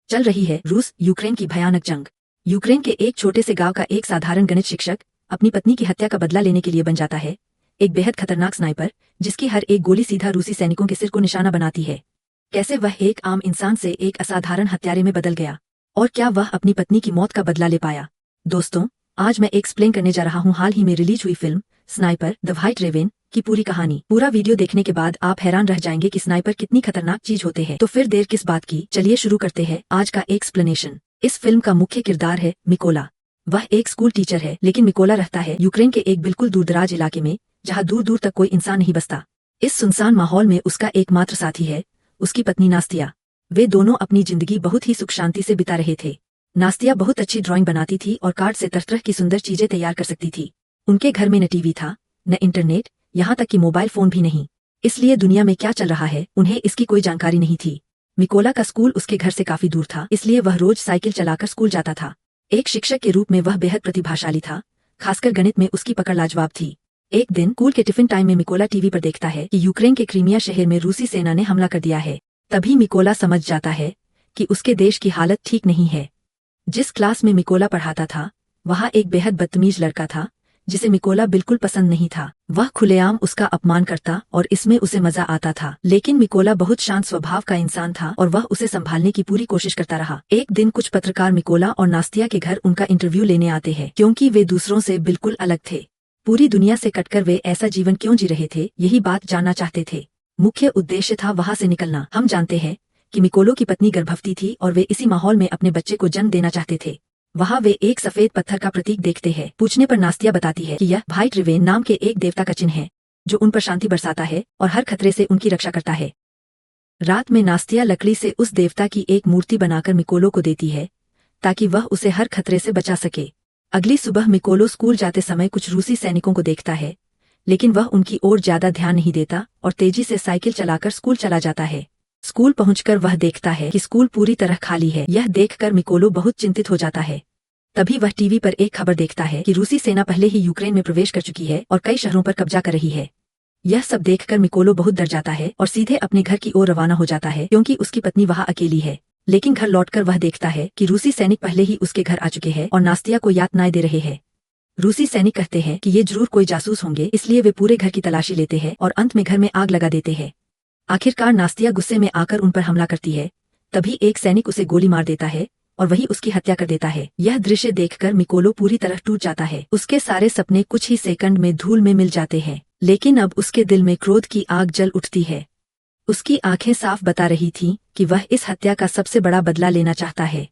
चल रही है रूस यूक्रेन की भयानक जंग। यूक्रेन के एक छोटे से गांव का एक साधारण गणित शिक्षक अपनी पत्नी की हत्या का बदला लेने के लिए बन जाता है एक बेहद खतरनाक स्नाइपर, जिसकी हर एक गोली सीधा रूसी सैनिकों के सिर को निशाना बनाती है। कैसे वह एक आम इंसान से एक असाधारण हत्यारे में बदल गया, और क्या वह अपनी पत्नी की मौत का बदला ले पाया? दोस्तों, आज मैं एक्सप्लेन करने जा रहा हूँ हाल ही में रिलीज हुई फिल्म स्नाइपर द व्हाइट रेवेन की पूरी कहानी। पूरा वीडियो देखने के बाद आप हैरान रह जाएंगे कि स्नाइपर कितनी खतरनाक चीज होते हैं। तो फिर देर किस बात की, चलिए शुरू करते हैं आज का एक्सप्लेनेशन। इस फिल्म का मुख्य किरदार है मिकोला। वह एक स्कूल टीचर है, लेकिन मिकोला रहता है यूक्रेन के एक बिल्कुल दूरदराज इलाके में, जहाँ दूर दूर तक कोई इंसान नहीं बसता। इस सुनसान माहौल में उसका एकमात्र साथी है उसकी पत्नी नास्तिया। वे दोनों अपनी जिंदगी बहुत ही सुख शांति से बिता रहे थे। नास्तिया बहुत अच्छी ड्राइंग बनाती थी और कार्ड से तरह तरह की सुंदर चीजें तैयार कर सकती थी। उनके घर में न टीवी था, न इंटरनेट, यहाँ तक कि मोबाइल फोन भी नहीं, इसलिए दुनिया में क्या चल रहा है उन्हें इसकी कोई जानकारी नहीं थी। मिकोला का स्कूल उसके घर से काफी दूर था, इसलिए वह रोज साइकिल चलाकर स्कूल जाता था। एक शिक्षक के रूप में वह बेहद प्रतिभाशाली था, खासकर गणित में उसकी पकड़ लाजवाब थी। एक दिन स्कूल के टिफिन टाइम में मिकोला टीवी पर देखता है कि यूक्रेन के क्रीमिया शहर में रूसी सेना ने हमला कर दिया है। तभी मिकोला समझ जाता है कि उसके देश की हालत ठीक नहीं है। जिस क्लास में मिकोला पढ़ाता था, वहाँ एक बेहद बदतमीज लड़का था जिसे मिकोला बिल्कुल पसंद नहीं था। वह खुलेआम उसका अपमान करता और इसमें उसे मजा आता था। लेकिन मिकोला बहुत शांत स्वभाव का इंसान था और वह उसे संभालने की पूरी कोशिश करता रहा। एक दिन कुछ पत्रकार मिकोला और नास्तिया के घर उनका इंटरव्यू लेने आते हैं, क्योंकि वे दूसरों से बिल्कुल अलग थे। पूरी दुनिया से कटकर वे ऐसा जीवन क्यों जी रहे थे, यही बात जानना चाहते थे। मुख्य उद्देश्य था वहाँ से निकलना। हम जानते हैं कि मिकोलो की पत्नी गर्भवती थी और वे इसी माहौल में अपने बच्चे को जन्म देना चाहते थे। वहाँ वे एक सफेद पत्थर का प्रतीक देखते हैं। पूछने पर नास्तिया बताती है कि यह व्हाइट रिवेन नाम के एक देवता का चिन्ह है, जो उन पर शांति बरसाता है और हर खतरे से उनकी रक्षा करता है। रात में नास्तिया लकड़ी से उस देवता की एक मूर्ति बनाकर मिकोलो को देती है, ताकि वह उसे हर खतरे से बचा सके। अगली सुबह मिकोलो स्कूल जाते समय कुछ रूसी सैनिकों को देखता है, लेकिन वह उनकी ओर ज्यादा ध्यान नहीं देता और तेजी से साइकिल चलाकर स्कूल चला जाता है। स्कूल पहुंचकर वह देखता है कि स्कूल पूरी तरह खाली है। यह देखकर मिकोलो बहुत चिंतित हो जाता है। तभी वह टीवी पर एक खबर देखता है कि रूसी सेना पहले ही यूक्रेन में प्रवेश कर चुकी है और कई शहरों पर कब्जा कर रही है। यह सब देखकर मिकोलो बहुत डर जाता है और सीधे अपने घर की ओर रवाना हो जाता है, क्योंकि उसकी पत्नी वहाँ अकेली है। लेकिन घर लौटकर वह देखता है कि रूसी सैनिक पहले ही उसके घर आ चुके हैं और नास्तिया को यातनाएं दे रहे हैं। रूसी सैनिक कहते हैं कि ये जरूर कोई जासूस होंगे, इसलिए वे पूरे घर की तलाशी लेते हैं और अंत में घर में आग लगा देते हैं। आखिरकार नास्तिया गुस्से में आकर उन पर हमला करती है। तभी एक सैनिक उसे गोली मार देता है और वही उसकी हत्या कर देता है। यह दृश्य देखकर मिकोलो पूरी तरह टूट जाता है। उसके सारे सपने कुछ ही सेकंड में धूल में मिल जाते हैं। लेकिन अब उसके दिल में क्रोध की आग जल उठती है। उसकी आंखें साफ बता रही थीं कि वह इस हत्या का सबसे बड़ा बदला लेना चाहता है।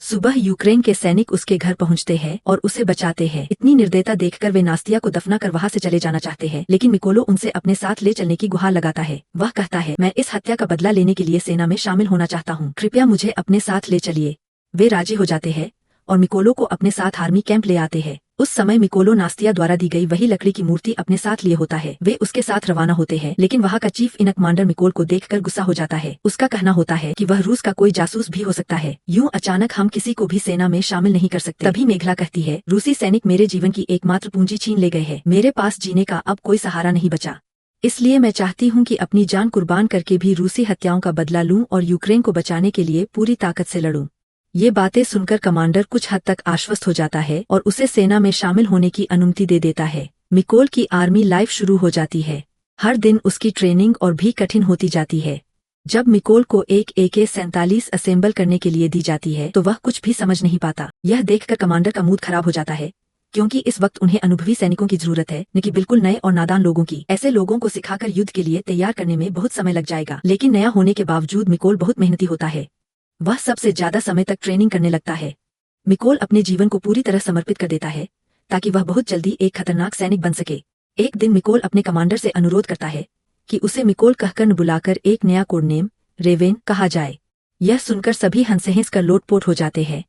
सुबह यूक्रेन के सैनिक उसके घर पहुंचते हैं और उसे बचाते हैं। इतनी निर्दयता देखकर वे नास्तिया को दफना कर वहां से चले जाना चाहते हैं, लेकिन मिकोलो उनसे अपने साथ ले चलने की गुहार लगाता है। वह कहता है, मैं इस हत्या का बदला लेने के लिए सेना में शामिल होना चाहता हूँ, कृपया मुझे अपने साथ ले चलिए। वे राजी हो जाते हैं और मिकोलो को अपने साथ आर्मी कैंप ले आते हैं। उस समय मिकोलो नास्तिया द्वारा दी गई वही लकड़ी की मूर्ति अपने साथ लिए होता है। वे उसके साथ रवाना होते हैं, लेकिन वहाँ का चीफ इन कमांडर मिकोल को देखकर गुस्सा हो जाता है। उसका कहना होता है कि वह रूस का कोई जासूस भी हो सकता है। यूं अचानक हम किसी को भी सेना में शामिल नहीं कर सकते। तभी मेघला कहती है, रूसी सैनिक मेरे जीवन की एकमात्र पूंजी छीन ले गए हैं। मेरे पास जीने का अब कोई सहारा नहीं बचा, इसलिए मैं चाहती हूँ कि अपनी जान कुर्बान करके भी रूसी हत्याओं का बदला लूं और यूक्रेन को बचाने के लिए पूरी ताकत से लड़ूं। ये बातें सुनकर कमांडर कुछ हद तक आश्वस्त हो जाता है और उसे सेना में शामिल होने की अनुमति दे देता है। मिकोल की आर्मी लाइफ शुरू हो जाती है। हर दिन उसकी ट्रेनिंग और भी कठिन होती जाती है। जब मिकोल को एक AK-47 असेंबल करने के लिए दी जाती है तो वह कुछ भी समझ नहीं पाता। यह देखकर कमांडर का मूड खराब हो जाता है, क्योंकि इस वक्त उन्हें अनुभवी सैनिकों की जरूरत है, न कि बिल्कुल नए और नादान लोगों की। ऐसे लोगों को सिखाकर युद्ध के लिए तैयार करने में बहुत समय लग जाएगा। लेकिन नया होने के बावजूद मिकोल बहुत मेहनती होता है। वह सबसे ज्यादा समय तक ट्रेनिंग करने लगता है। मिकोल अपने जीवन को पूरी तरह समर्पित कर देता है ताकि वह बहुत जल्दी एक खतरनाक सैनिक बन सके। एक दिन मिकोल अपने कमांडर से अनुरोध करता है कि उसे मिकोल कहकर बुलाकर एक नया कोड नेम रेवेन कहा जाए। यह सुनकर सभी हंस कर लोटपोट हो जाते हैं।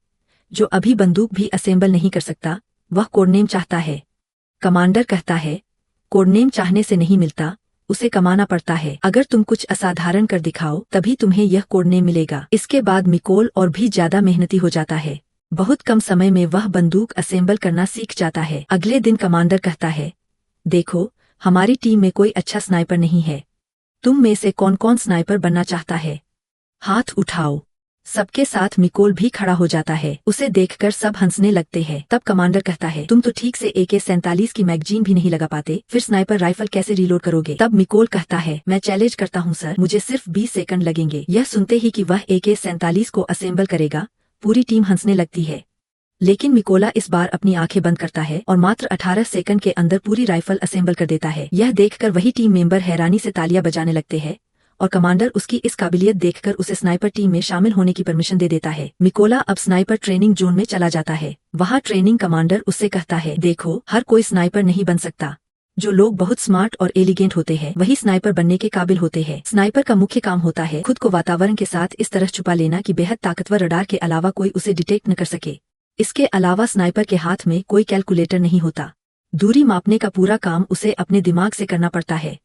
जो अभी बंदूक भी असेंबल नहीं कर सकता, वह कोड नेम चाहता है। कमांडर कहता है, कोड नेम चाहने से नहीं मिलता, उसे कमाना पड़ता है। अगर तुम कुछ असाधारण कर दिखाओ तभी तुम्हें यह कोड नेम मिलेगा। इसके बाद मिकोल और भी ज्यादा मेहनती हो जाता है। बहुत कम समय में वह बंदूक असेंबल करना सीख जाता है। अगले दिन कमांडर कहता है, देखो, हमारी टीम में कोई अच्छा स्नाइपर नहीं है। तुम में से कौन कौन स्नाइपर बनना चाहता है? हाथ उठाओ। सबके साथ मिकोल भी खड़ा हो जाता है। उसे देखकर सब हंसने लगते हैं। तब कमांडर कहता है, तुम तो ठीक से AK-47 की मैगजीन भी नहीं लगा पाते, फिर स्नाइपर राइफल कैसे रीलोड करोगे? तब मिकोल कहता है, मैं चैलेंज करता हूँ सर, मुझे सिर्फ 20 सेकंड लगेंगे। यह सुनते ही कि वह AK-47 को असेंबल करेगा, पूरी टीम हंसने लगती है। लेकिन मिकोला इस बार अपनी आंखें बंद करता है और मात्र 18 सेकंड के अंदर पूरी राइफल असेंबल कर देता है। यह देखकर वही टीम मेंबर हैरानी से तालियां बजाने लगते हैं और कमांडर उसकी इस काबिलियत देखकर उसे स्नाइपर टीम में शामिल होने की परमिशन दे देता है। मिकोला अब स्नाइपर ट्रेनिंग जोन में चला जाता है। वहाँ ट्रेनिंग कमांडर उससे कहता है, देखो, हर कोई स्नाइपर नहीं बन सकता। जो लोग बहुत स्मार्ट और एलिगेंट होते हैं वही स्नाइपर बनने के काबिल होते हैं। स्नाइपर का मुख्य काम होता है खुद को वातावरण के साथ इस तरह छुपा लेना कि बेहद ताकतवर रडार के अलावा कोई उसे डिटेक्ट न कर सके। इसके अलावा स्नाइपर के हाथ में कोई कैलकुलेटर नहीं होता। दूरी मापने का पूरा काम उसे अपने दिमाग से करना पड़ता है।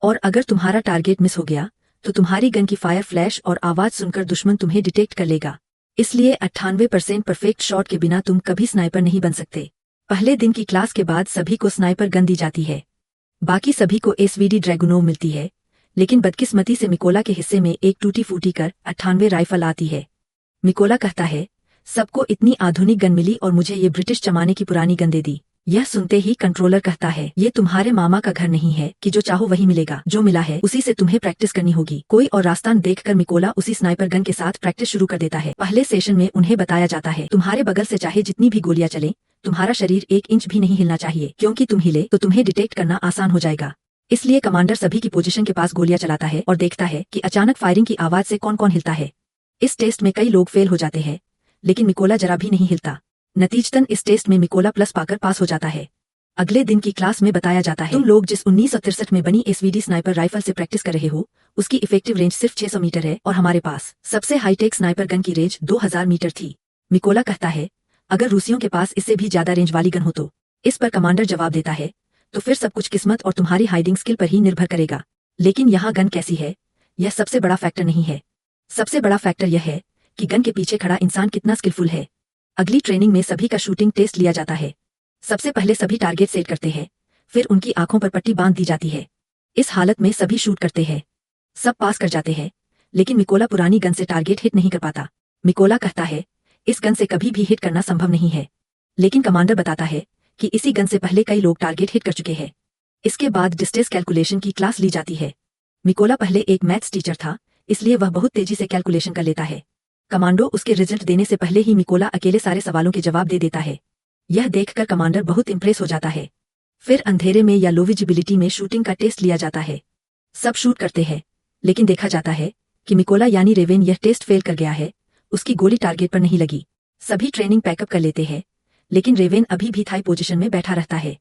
और अगर तुम्हारा टारगेट मिस हो गया तो तुम्हारी गन की फायर फ्लैश और आवाज सुनकर दुश्मन तुम्हें डिटेक्ट कर लेगा। इसलिए 98% परफेक्ट शॉट के बिना तुम कभी स्नाइपर नहीं बन सकते। पहले दिन की क्लास के बाद सभी को स्नाइपर गन दी जाती है। बाकी सभी को SVD ड्रैगुनोव मिलती है, लेकिन बदकिस्मती से मिकोला के हिस्से में एक टूटी फूटी कर 98 राइफल आती है। मिकोला कहता है, सबको इतनी आधुनिक गन मिली और मुझे ये ब्रिटिश जमाने की पुरानी गन दे दी। यह सुनते ही कंट्रोलर कहता है, ये तुम्हारे मामा का घर नहीं है कि जो चाहो वही मिलेगा। जो मिला है उसी से तुम्हें प्रैक्टिस करनी होगी। कोई और रास्ता न देखकर मिकोला उसी स्नाइपर गन के साथ प्रैक्टिस शुरू कर देता है। पहले सेशन में उन्हें बताया जाता है, तुम्हारे बगल से चाहे जितनी भी गोलियां चले, तुम्हारा शरीर 1 इंच भी नहीं हिलना चाहिए, क्योंकि तुम हिले तो तुम्हें डिटेक्ट करना आसान हो जाएगा। इसलिए कमांडर सभी की पोजीशन के पास गोलियां चलाता है और देखता है कि अचानक फायरिंग की आवाज से कौन कौन हिलता है। इस टेस्ट में कई लोग फेल हो जाते हैं, लेकिन मिकोला जरा भी नहीं हिलता। नतीजतन इस टेस्ट में मिकोला प्लस पाकर पास हो जाता है। अगले दिन की क्लास में बताया जाता है, तुम लोग जिस 1963 में बनी SVD स्नाइपर राइफल से प्रैक्टिस कर रहे हो, उसकी इफेक्टिव रेंज सिर्फ 600 मीटर है और हमारे पास सबसे हाईटेक स्नाइपर गन की रेंज 2000 मीटर थी। मिकोला कहता है, अगर रूसियों के पास इससे भी ज्यादा रेंज वाली गन हो तो? इस पर कमांडर जवाब देता है, तो फिर सब कुछ किस्मत और तुम्हारी हाइडिंग स्किल पर ही निर्भर करेगा। लेकिन यहाँ गन कैसी है, यह सबसे बड़ा फैक्टर नहीं है। सबसे बड़ा फैक्टर यह है कि गन के पीछे खड़ा इंसान कितना स्किलफुल है। अगली ट्रेनिंग में सभी का शूटिंग टेस्ट लिया जाता है। सबसे पहले सभी टारगेट सेट करते हैं, फिर उनकी आंखों पर पट्टी बांध दी जाती है। इस हालत में सभी शूट करते हैं। सब पास कर जाते हैं, लेकिन मिकोला पुरानी गन से टारगेट हिट नहीं कर पाता। मिकोला कहता है, इस गन से कभी भी हिट करना संभव नहीं है। लेकिन कमांडर बताता है कि इसी गन से पहले कई लोग टारगेट हिट कर चुके हैं। इसके बाद डिस्टेंस कैलकुलेशन की क्लास ली जाती है। मिकोला पहले एक मैथ्स टीचर था, इसलिए वह बहुत तेजी से कैलकुलेशन कर लेता है। कमांडो उसके रिजल्ट देने से पहले ही मिकोला अकेले सारे सवालों के जवाब दे देता है। यह देखकर कमांडर बहुत इम्प्रेस हो जाता है। फिर अंधेरे में या लो विजिबिलिटी में शूटिंग का टेस्ट लिया जाता है। सब शूट करते हैं, लेकिन देखा जाता है कि मिकोला यानी रेवेन यह टेस्ट फेल कर गया है। उसकी गोली टारगेट पर नहीं लगी। सभी ट्रेनिंग पैकअप कर लेते हैं, लेकिन रेवेन अभी भी थाई पोजीशन में बैठा रहता है।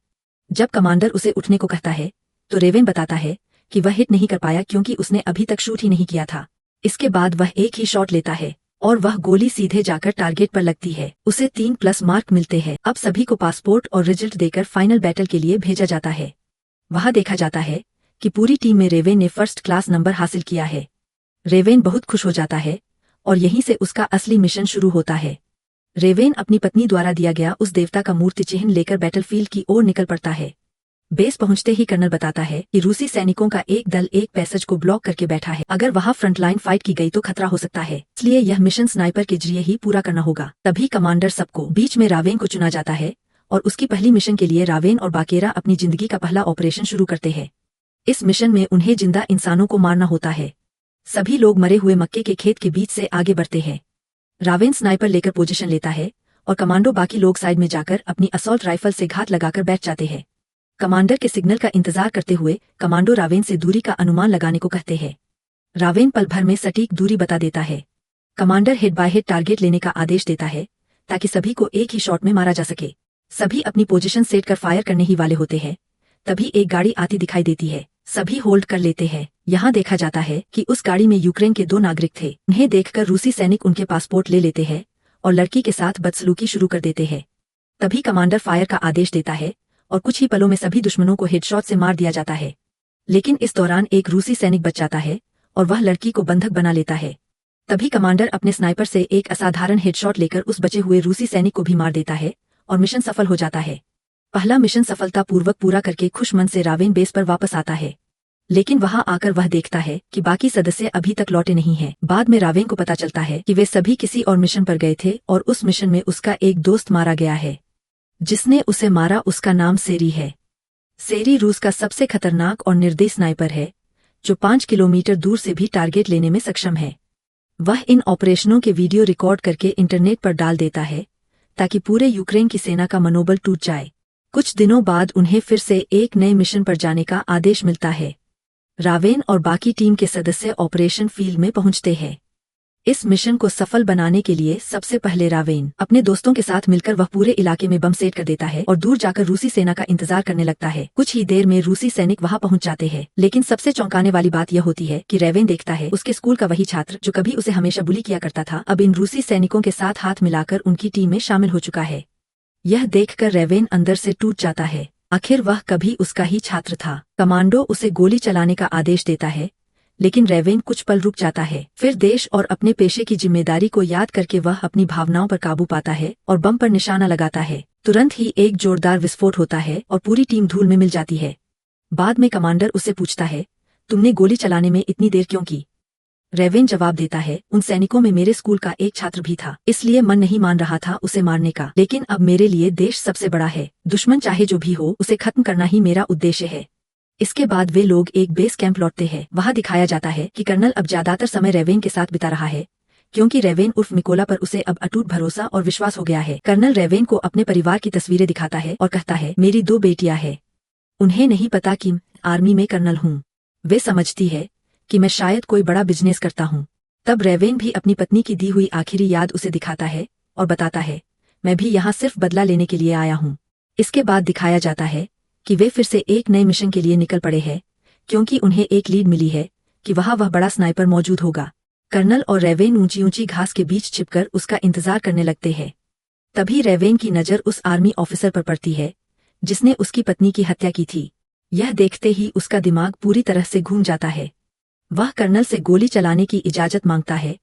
जब कमांडर उसे उठने को कहता है, तो रेवेन बताता है कि वह हिट नहीं कर पाया क्योंकि उसने अभी तक शूट ही नहीं किया था। इसके बाद वह एक ही शॉट लेता है और वह गोली सीधे जाकर टारगेट पर लगती है। उसे 3+ मार्क मिलते हैं। अब सभी को पासपोर्ट और रिजल्ट देकर फाइनल बैटल के लिए भेजा जाता है। वहां देखा जाता है कि पूरी टीम में रेवेन ने फर्स्ट क्लास नंबर हासिल किया है। रेवेन बहुत खुश हो जाता है और यहीं से उसका असली मिशन शुरू होता है। रेवेन अपनी पत्नी द्वारा दिया गया उस देवता का मूर्ति चिन्ह लेकर बैटलफील्ड की ओर निकल पड़ता है। बेस पहुंचते ही कर्नल बताता है कि रूसी सैनिकों का एक दल एक पैसेज को ब्लॉक करके बैठा है। अगर वहां फ्रंटलाइन फाइट की गई तो खतरा हो सकता है, इसलिए यह मिशन स्नाइपर के जरिए ही पूरा करना होगा। तभी कमांडर सबको बीच में रावेन को चुना जाता है और उसकी पहली मिशन के लिए रावेन और बाकेरा अपनी जिंदगी का पहला ऑपरेशन शुरू करते हैं। इस मिशन में उन्हें जिंदा इंसानों को मारना होता है। सभी लोग मरे हुए मक्के के खेत के बीच से आगे बढ़ते हैं। रावेन स्नाइपर लेकर पोजीशन लेता है और कमांडो बाकी लोग साइड में जाकर अपनी असॉल्ट राइफल से घात लगाकर बैठ जाते हैं। कमांडर के सिग्नल का इंतजार करते हुए कमांडो रावेन से दूरी का अनुमान लगाने को कहते हैं। रावेन पल भर में सटीक दूरी बता देता है। Commander head bye head target लेने का आदेश देता है ताकि सभी को एक ही शॉट में मारा जा सके। सभी अपनी पोजीशन सेट कर फायर करने ही वाले होते हैं, तभी एक गाड़ी आती दिखाई देती है। सभी होल्ड कर लेते हैं। यहाँ देखा जाता है कि उस गाड़ी में यूक्रेन के 2 नागरिक थे। उन्हें देखकर रूसी सैनिक उनके पासपोर्ट ले लेते हैं और लड़की के साथ बदसलूकी शुरू कर देते हैं। तभी कमांडर फायर का आदेश देता है और कुछ ही पलों में सभी दुश्मनों को हेडशॉट से मार दिया जाता है। लेकिन इस दौरान एक रूसी सैनिक बच जाता है और वह लड़की को बंधक बना लेता है। तभी कमांडर अपने स्नाइपर से एक असाधारण हेडशॉट लेकर उस बचे हुए रूसी सैनिक को भी मार देता है और मिशन सफल हो जाता है। पहला मिशन सफलतापूर्वक पूरा करके खुश मन से रावेन बेस पर वापस आता है। लेकिन वहां आकर वह देखता है कि बाकी सदस्य अभी तक लौटे नहीं हैं। बाद में रावेन को पता चलता है कि वे सभी किसी और मिशन पर गए थे और उस मिशन में उसका एक दोस्त मारा गया है। जिसने उसे मारा उसका नाम सेरी है। सेरी रूस का सबसे खतरनाक और निर्दयी स्नाइपर है, जो 5 किलोमीटर दूर से भी टारगेट लेने में सक्षम है। वह इन ऑपरेशनों के वीडियो रिकॉर्ड करके इंटरनेट पर डाल देता है ताकि पूरे यूक्रेन की सेना का मनोबल टूट जाए। कुछ दिनों बाद उन्हें फिर से एक नए मिशन पर जाने का आदेश मिलता है। रावेन और बाकी टीम के सदस्य ऑपरेशन फील्ड में पहुंचते हैं। इस मिशन को सफल बनाने के लिए सबसे पहले रावेन अपने दोस्तों के साथ मिलकर वह पूरे इलाके में बम सेट कर देता है और दूर जाकर रूसी सेना का इंतजार करने लगता है। कुछ ही देर में रूसी सैनिक वहां पहुंच जाते हैं, लेकिन सबसे चौंकाने वाली बात यह होती है कि रावेन देखता है उसके स्कूल का वही छात्र जो कभी उसे हमेशा बुली किया करता था, अब इन रूसी सैनिकों के साथ हाथ मिलाकर उनकी टीम में शामिल हो चुका है। यह देखकर रावेन अंदर से टूट जाता है। आखिर वह कभी उसका ही छात्र था। कमांडो उसे गोली चलाने का आदेश देता है, लेकिन रावेन कुछ पल रुक जाता है। फिर देश और अपने पेशे की जिम्मेदारी को याद करके वह अपनी भावनाओं पर काबू पाता है और बम पर निशाना लगाता है। तुरंत ही एक जोरदार विस्फोट होता है और पूरी टीम धूल में मिल जाती है। बाद में कमांडर उससे पूछता है, तुमने गोली चलाने में इतनी देर क्यों की? रावेन जवाब देता है, उन सैनिकों में मेरे स्कूल का एक छात्र भी था, इसलिए मन नहीं मान रहा था उसे मारने का। लेकिन अब मेरे लिए देश सबसे बड़ा है। दुश्मन चाहे जो भी हो, उसे खत्म करना ही मेरा उद्देश्य है। इसके बाद वे लोग एक बेस कैंप लौटते हैं। वहां दिखाया जाता है कि कर्नल अब ज्यादातर समय रावेन के साथ बिता रहा है, क्योंकि रावेन उर्फ मिकोला पर उसे अब अटूट भरोसा और विश्वास हो गया है। कर्नल रावेन को अपने परिवार की तस्वीरें दिखाता है और कहता है, मेरी 2 बेटियां हैं। उन्हें नहीं पता कि आर्मी में कर्नल हूँ। वे समझती है कि मैं शायद कोई बड़ा बिजनेस करता हूँ। तब रावेन भी अपनी पत्नी की दी हुई आखिरी याद उसे दिखाता है और बताता है, मैं भी यहाँ सिर्फ बदला लेने के लिए आया हूँ। इसके बाद दिखाया जाता है कि वे फिर से एक नए मिशन के लिए निकल पड़े हैं, क्योंकि उन्हें एक लीड मिली है कि वह बड़ा स्नाइपर मौजूद होगा। कर्नल और रावेन ऊंची ऊंची घास के बीच छिपकर उसका इंतजार करने लगते हैं। तभी रावेन की नजर उस आर्मी ऑफिसर पर पड़ती है जिसने उसकी पत्नी की हत्या की थी। यह देखते ही उसका दिमाग पूरी तरह से घूम जाता है। वह कर्नल से गोली चलाने की इजाजत मांगता है,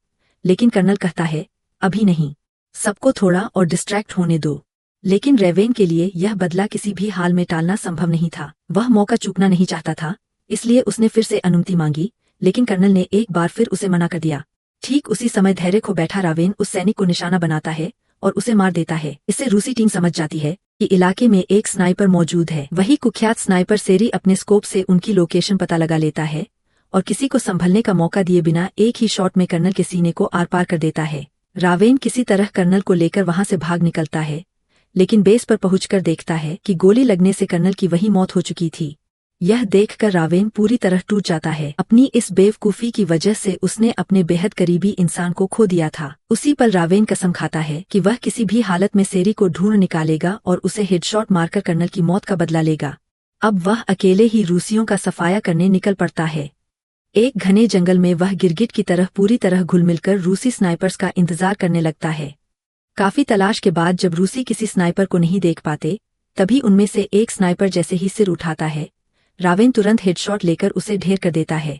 लेकिन कर्नल कहता है, अभी नहीं, सबको थोड़ा और डिस्ट्रैक्ट होने दो। लेकिन रावेन के लिए यह बदला किसी भी हाल में टालना संभव नहीं था। वह मौका चूकना नहीं चाहता था, इसलिए उसने फिर से अनुमति मांगी, लेकिन कर्नल ने एक बार फिर उसे मना कर दिया। ठीक उसी समय धैर्य खो बैठा रावेन उस सैनिक को निशाना बनाता है और उसे मार देता है। इससे रूसी टीम समझ जाती है कि इलाके में एक स्नाइपर मौजूद है। वही कुख्यात स्नाइपर सेरी अपने स्कोप से उनकी लोकेशन पता लगा लेता है और किसी को संभलने का मौका दिए बिना एक ही शॉट में कर्नल के सीने को आर पार कर देता है। रावेन किसी तरह कर्नल को लेकर वहां से भाग निकलता है, लेकिन बेस पर पहुंचकर देखता है कि गोली लगने से कर्नल की वही मौत हो चुकी थी। यह देखकर रावेन पूरी तरह टूट जाता है। अपनी इस बेवकूफी की वजह से उसने अपने बेहद करीबी इंसान को खो दिया था। उसी पर रावेन कसम खाता है कि वह किसी भी हालत में सेरी को ढूंढ निकालेगा और उसे हेडशॉट मारकर कर्नल की मौत का बदला लेगा। अब वह अकेले ही रूसियों का सफाया करने निकल पड़ता है। एक घने जंगल में वह गिरगिट की तरह पूरी तरह घुल मिलकर रूसी स्नाइपर्स का इंतजार करने लगता है। काफी तलाश के बाद जब रूसी किसी स्नाइपर को नहीं देख पाते, तभी उनमें से एक स्नाइपर जैसे ही सिर उठाता है, रावेन तुरंत हेडशॉट लेकर उसे ढेर कर देता है।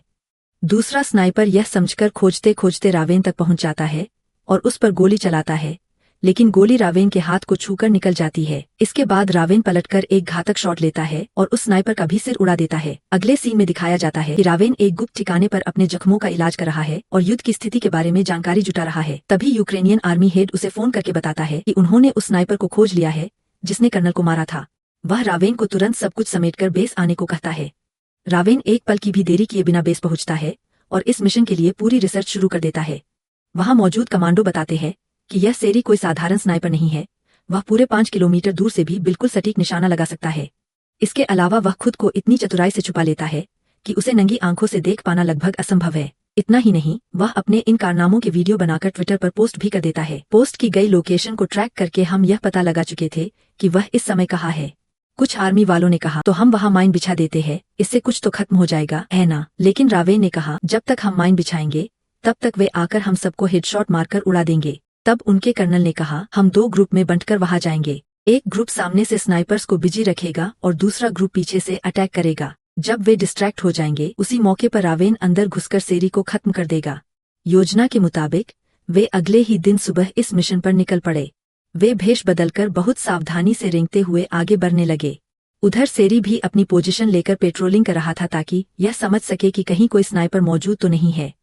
दूसरा स्नाइपर यह समझकर खोजते खोजते रावेन तक पहुंच जाता है और उस पर गोली चलाता है, लेकिन गोली रावेन के हाथ को छूकर निकल जाती है। इसके बाद रावेन पलटकर एक घातक शॉट लेता है और उस स्नाइपर का भी सिर उड़ा देता है। अगले सीन में दिखाया जाता है कि रावेन एक गुप्त ठिकाने पर अपने जख्मों का इलाज कर रहा है और युद्ध की स्थिति के बारे में जानकारी जुटा रहा है। तभी यूक्रेनियन आर्मी हेड उसे फोन करके बताता है कि उन्होंने उस स्नाइपर को खोज लिया है जिसने कर्नल को मारा था। वह रावेन को तुरंत सब कुछ समेटकर बेस आने को कहता है। रावेन एक पल की भी देरी किए बिना बेस पहुंचता है और इस मिशन के लिए पूरी रिसर्च शुरू कर देता है। वहां मौजूद कमांडो बताते हैं कि यह सेरी कोई साधारण स्नाइपर नहीं है, वह पूरे 5 किलोमीटर दूर से भी बिल्कुल सटीक निशाना लगा सकता है। इसके अलावा वह खुद को इतनी चतुराई से छुपा लेता है कि उसे नंगी आंखों से देख पाना लगभग असंभव है। इतना ही नहीं, वह अपने इन कारनामों के वीडियो बनाकर ट्विटर पर पोस्ट भी कर देता है। पोस्ट की गई लोकेशन को ट्रैक करके हम यह पता लगा चुके थे कि वह इस समय कहाँ है। कुछ आर्मी वालों ने कहा तो हम वहां माइन बिछा देते हैं, इससे कुछ तो खत्म हो जाएगा, है ना? लेकिन रावेन ने कहा, जब तक हम माइन बिछाएंगे तब तक वे आकर हम सबको हेडशॉट मारकर उड़ा देंगे। तब उनके कर्नल ने कहा, हम 2 ग्रुप में बंटकर वहां जाएंगे। एक ग्रुप सामने से स्नाइपर्स को बिजी रखेगा और दूसरा ग्रुप पीछे से अटैक करेगा। जब वे डिस्ट्रैक्ट हो जाएंगे, उसी मौके पर रावेन अंदर घुसकर सेरी को खत्म कर देगा। योजना के मुताबिक वे अगले ही दिन सुबह इस मिशन पर निकल पड़े। वे भेष बदलकर बहुत सावधानी से रेंगते हुए आगे बढ़ने लगे। उधर सेरी भी अपनी पोजीशन लेकर पेट्रोलिंग कर रहा था ताकि यह समझ सके कि कहीं कोई स्नाइपर मौजूद तो नहीं है।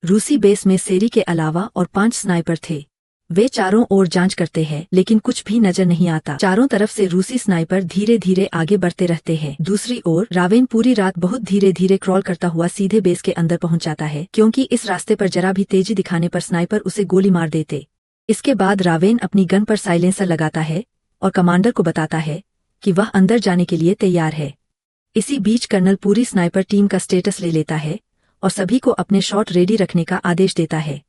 रूसी बेस में सेरी के अलावा और 5 स्नाइपर थे। वे चारों ओर जांच करते हैं लेकिन कुछ भी नजर नहीं आता। चारों तरफ से रूसी स्नाइपर धीरे धीरे आगे बढ़ते रहते हैं। दूसरी ओर रावेन पूरी रात बहुत धीरे धीरे क्रॉल करता हुआ सीधे बेस के अंदर पहुंच जाता है, क्योंकि इस रास्ते पर जरा भी तेजी दिखाने पर स्नाइपर उसे गोली मार देते। इसके बाद रावेन अपनी गन पर साइलेंसर लगाता है और कमांडर को बताता है कि वह अंदर जाने के लिए तैयार है। इसी बीच कर्नल पूरी स्नाइपर टीम का स्टेटस ले लेता है और सभी को अपने शॉट रेडी रखने का आदेश देता है।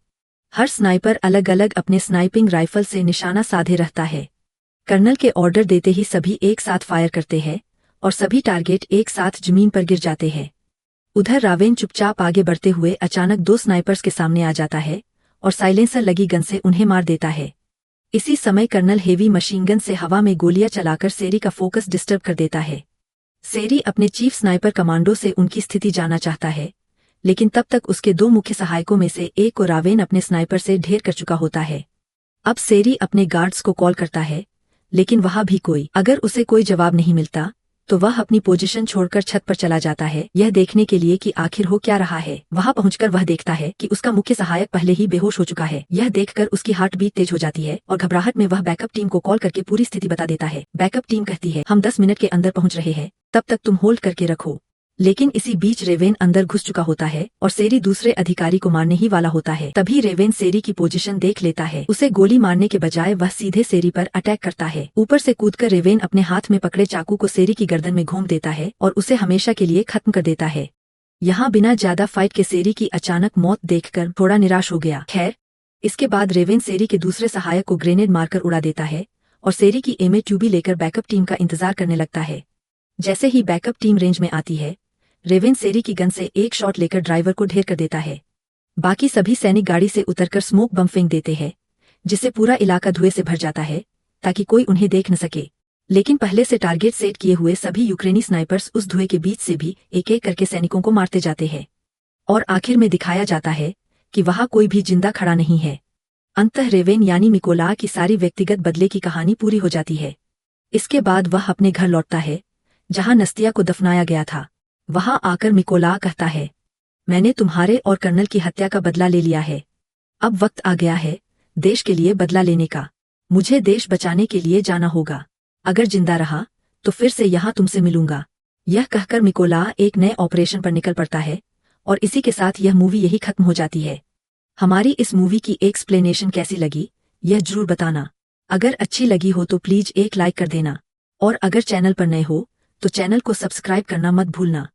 हर स्नाइपर अलग अलग अपने स्नाइपिंग राइफल से निशाना साधे रहता है। कर्नल के ऑर्डर देते ही सभी एक साथ फायर करते हैं और सभी टारगेट एक साथ जमीन पर गिर जाते हैं। उधर रावेन चुपचाप आगे बढ़ते हुए अचानक 2 स्नाइपर्स के सामने आ जाता है और साइलेंसर लगी गन से उन्हें मार देता है। इसी समय कर्नल हेवी मशीन गन से हवा में गोलियां चलाकर सेरी का फोकस डिस्टर्ब कर देता है। सेरी अपने चीफ स्नाइपर कमांडो से उनकी स्थिति जानना चाहता है, लेकिन तब तक उसके 2 मुख्य सहायकों में से एक को रावेन अपने स्नाइपर से ढेर कर चुका होता है। अब सेरी अपने गार्ड्स को कॉल करता है, लेकिन वहां भी अगर उसे कोई जवाब नहीं मिलता तो वह अपनी पोजीशन छोड़कर छत पर चला जाता है, यह देखने के लिए कि आखिर हो क्या रहा है। वहां पहुंचकर वह देखता है कि उसका मुख्य सहायक पहले ही बेहोश हो चुका है। यह देखकर उसकी हार्ट बीट तेज हो जाती है और घबराहट में वह बैकअप टीम को कॉल करके पूरी स्थिति बता देता है। बैकअप टीम कहती है, हम 10 मिनट के अंदर पहुंच रहे हैं, तब तक तुम होल्ड करके रखो। लेकिन इसी बीच रेवेन अंदर घुस चुका होता है और सेरी दूसरे अधिकारी को मारने ही वाला होता है। तभी रेवेन सेरी की पोजीशन देख लेता है। उसे गोली मारने के बजाय वह सीधे सेरी पर अटैक करता है। ऊपर से कूदकर रेवेन अपने हाथ में पकड़े चाकू को सेरी की गर्दन में घूम देता है और उसे हमेशा के लिए खत्म कर देता है। यहाँ बिना ज्यादा फाइट के सेरी की अचानक मौत देखकर थोड़ा निराश हो गया। खैर, इसके बाद रेवेन सेरी के दूसरे सहायक को ग्रेनेड मारकर उड़ा देता है और सेरी की एमए ट्यूबी लेकर बैकअप टीम का इंतजार करने लगता है। जैसे ही बैकअप टीम रेंज में आती है, रेवेन सेरी की गन से एक शॉट लेकर ड्राइवर को ढेर कर देता है। बाकी सभी सैनिक गाड़ी से उतरकर स्मोक बम फेंक देते हैं, जिससे पूरा इलाका धुएं से भर जाता है ताकि कोई उन्हें देख न सके। लेकिन पहले से टारगेट सेट किए हुए सभी यूक्रेनी स्नाइपर्स उस धुएं के बीच से भी एक एक करके सैनिकों को मारते जाते हैं और आखिर में दिखाया जाता है कि वहां कोई भी जिंदा खड़ा नहीं है। अंततः रेवेन यानी मिकोला की सारी व्यक्तिगत बदले की कहानी पूरी हो जाती है। इसके बाद वह अपने घर लौटता है जहां नस्तिया को दफनाया गया था। वहां आकर मिकोला कहता है, मैंने तुम्हारे और कर्नल की हत्या का बदला ले लिया है। अब वक्त आ गया है देश के लिए बदला लेने का। मुझे देश बचाने के लिए जाना होगा। अगर जिंदा रहा तो फिर से यहाँ तुमसे मिलूंगा। यह कहकर मिकोला एक नए ऑपरेशन पर निकल पड़ता है और इसी के साथ यह मूवी यही खत्म हो जाती है। हमारी इस मूवी की एक्सप्लेनेशन कैसी लगी यह जरूर बताना। अगर अच्छी लगी हो तो प्लीज एक लाइक कर देना और अगर चैनल पर नए हो तो चैनल को सब्सक्राइब करना मत भूलना।